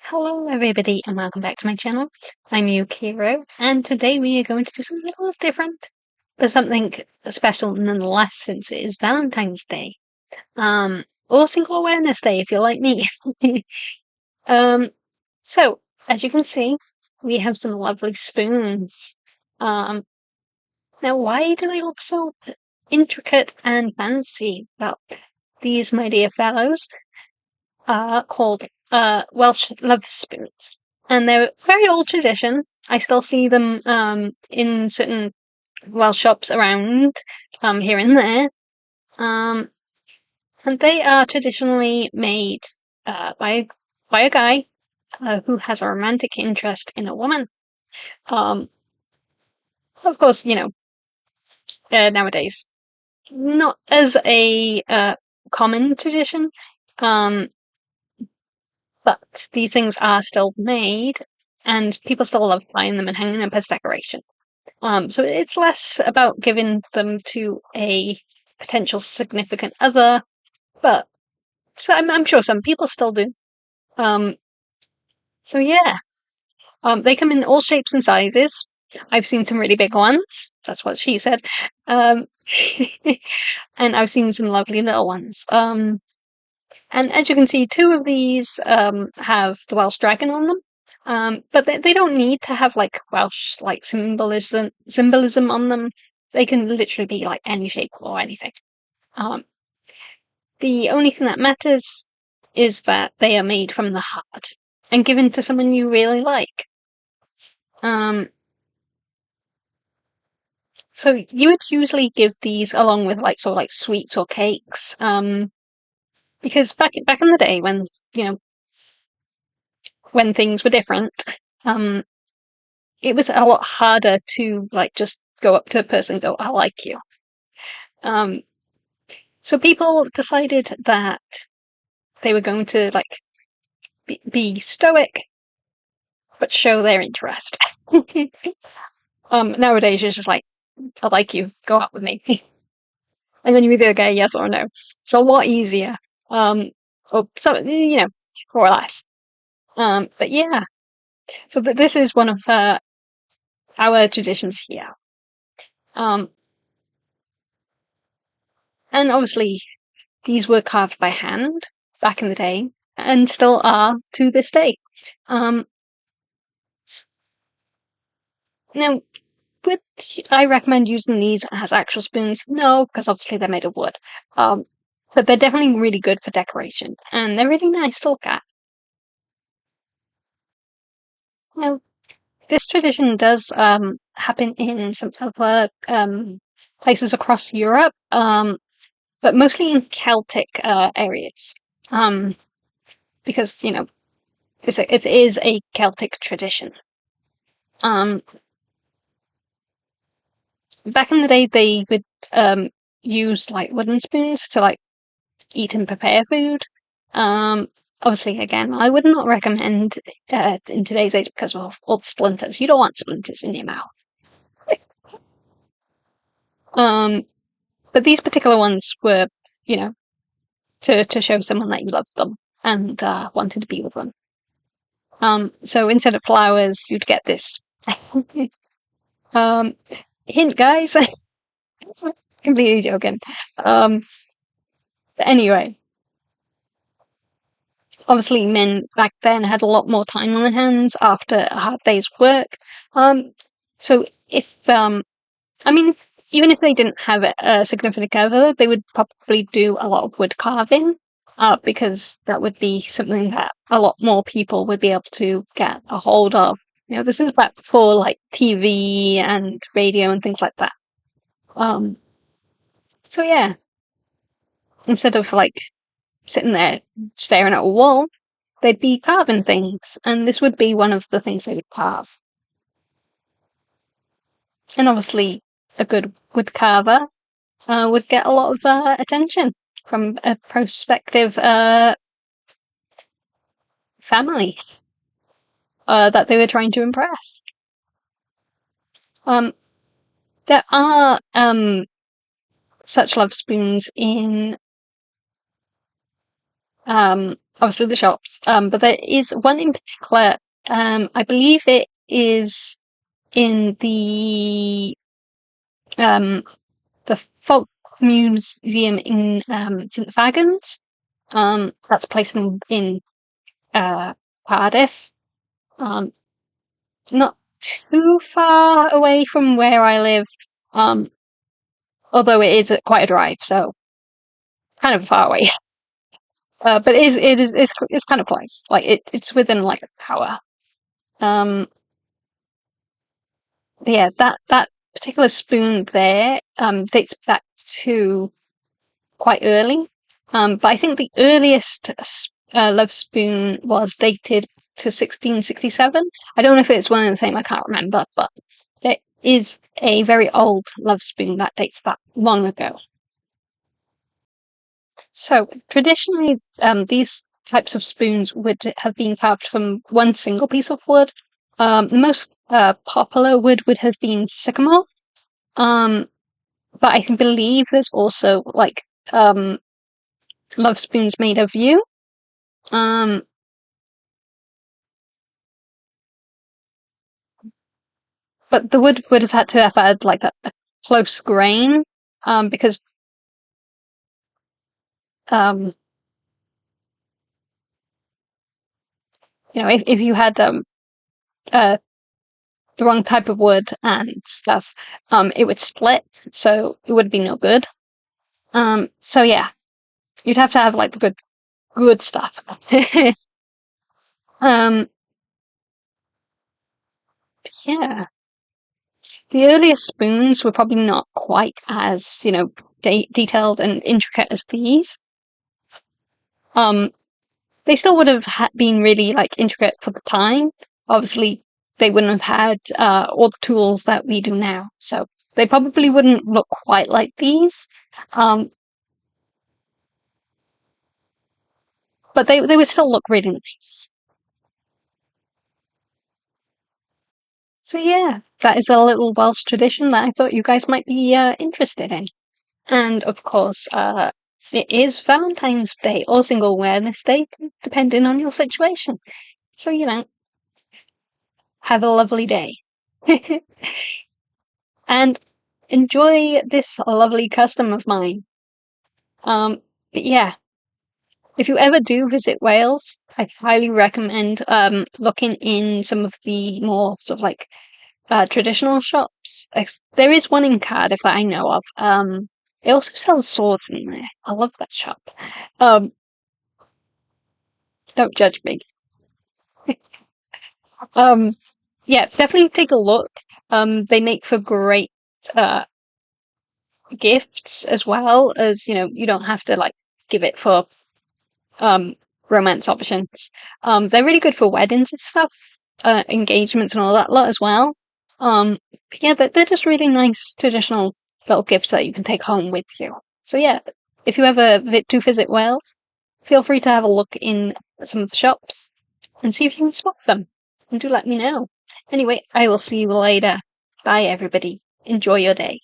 Hello everybody and welcome back to my channel. I'm Yukiro and today we are going to do something a little different, but something special nonetheless since it is Valentine's Day. Or Single Awareness Day if you're like me. um, so as you can see, we have some lovely spoons. Now why do they look so intricate and fancy? Well, these, my dear fellows, are called Welsh love spoons, and they're a very old tradition. I still see them in certain Welsh shops around here and there, um, and they are traditionally made by a guy who has a romantic interest in a woman. Um, of course, nowadays not as a common tradition. Um, But these things are still made, and people still love buying them and hanging them as decoration. So it's less about giving them to a potential significant other, but I'm sure some people still do. Um, so yeah, they come in all shapes and sizes. I've seen some really big ones. That's what she said. Um, and I've seen some lovely little ones. And as you can see, two of these have the Welsh dragon on them. But they don't need to have like Welsh like symbolism on them. They can literally be like any shape or anything. Um, the only thing that matters is that they are made from the heart and given to someone you really like. So you would usually give these along with like sort of like sweets or cakes. Because back in the day when when things were different, um, it was a lot harder to like just go up to a person and go, "I like you." Um, so people decided that they were going to like be stoic but show their interest. Nowadays it's just like, "I like you, go out with me," and then you either get a yes or a no. It's a lot easier. Or so more or less. But yeah, so this is one of our traditions here. And obviously, these were carved by hand back in the day and still are to this day. Now, would I recommend using these as actual spoons? No, because obviously they're made of wood. But they're definitely really good for decoration and they're really nice to look at. Now, this tradition does happen in some other places across Europe, but mostly in Celtic areas. Because it is a Celtic tradition. Back in the day, they would use like wooden spoons to like eat and prepare food. Obviously, again, I would not recommend in today's age because of all the splinters. You don't want splinters in your mouth. But these particular ones were, to show someone that you loved them and wanted to be with them. So instead of flowers, you'd get this. Hint, guys. Completely joking. But anyway, obviously, men back then had a lot more time on their hands after a hard day's work. So if I mean, even if they didn't have a significant other, they would probably do a lot of wood carving. Because that would be something that a lot more people would be able to get a hold of. This is back before like TV and radio and things like that. So yeah, instead of like sitting there staring at a wall, they'd be carving things, and this would be one of the things they would carve. And obviously, a good wood carver would get a lot of attention from a prospective family that they were trying to impress. There are such love spoons in obviously the shops. But there is one in particular. I believe it is in um the Folk Museum in St Fagans. That's a place in uh Cardiff. Um, not too far away from where I live. Um, although it is quite a drive, so kind of far away. But it's kind of close. Like it's within like an hour. Um, yeah, that particular spoon there dates back to quite early. But I think the earliest love spoon was dated to 1667. I don't know if it's one and the same. I can't remember, but it is a very old love spoon that dates that long ago. So traditionally, these types of spoons would have been carved from one single piece of wood. The most popular would have been sycamore. Um, but I can believe there's also like love spoons made of yew. Um, but the wood would have had to have had like a close grain, because um, if you had uh the wrong type of wood and stuff, it would split, so it would be no good. So yeah, you'd have to have like the good stuff. um, yeah, the earliest spoons were probably not quite as detailed and intricate as these. Um, they still would have been really like intricate for the time. Obviously, they wouldn't have had all the tools that we do now, so they probably wouldn't look quite like these. Um, but they would still look really nice. So yeah, that is a little Welsh tradition that I thought you guys might be interested in. And of course, it is Valentine's Day or Single Awareness Day, depending on your situation. So have a lovely day. And enjoy this lovely custom of mine. But yeah, if you ever do visit Wales, I highly recommend looking in some of the more sort of like traditional shops. There is one in Cardiff that I know of. It also sells swords in there. I love that shop. Um, don't judge me. Um, yeah, definitely take a look. They make for great uh gifts as well as you don't have to like give it for um romance options. They're really good for weddings and stuff, engagements and all that lot as well. Yeah, they're just really nice traditional little gifts that you can take home with you. So yeah, if you ever do visit Wales, feel free to have a look in some of the shops and see if you can spot them. And do let me know. Anyway, I will see you later. Bye everybody. Enjoy your day.